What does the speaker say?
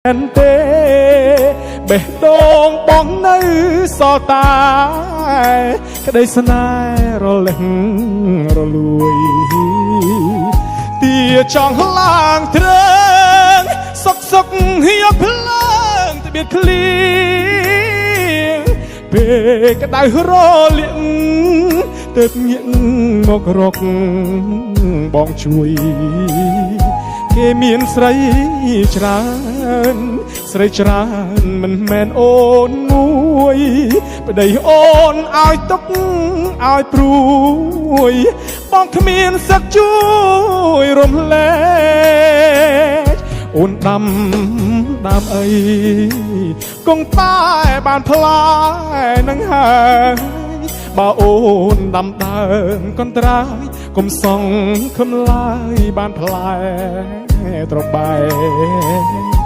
ទេបេះដូងបងនៅសល់តែក្តីស្នេហ៍រលឹងរលួយទាចង់ឡើងទ្រើងសុកសុកយកភ្លើងត្បៀតឃ្លៀងពេលក្តៅរលាក់ទើបងាកមករកបងជួយគេមានស្រីច្រើនស្រីច្រើនមិនមែនអូនមួយប្តីអូនឲ្យទុកឲ្យព្រួយបងគ្មានសឹកជួយរំលែកអូនដាំអីគង់តែបានផ្លែនឹងហើយបើអូនដាំដើមកន្ត្រាយកុំសងខំឡើយបានផ្លែត្របែក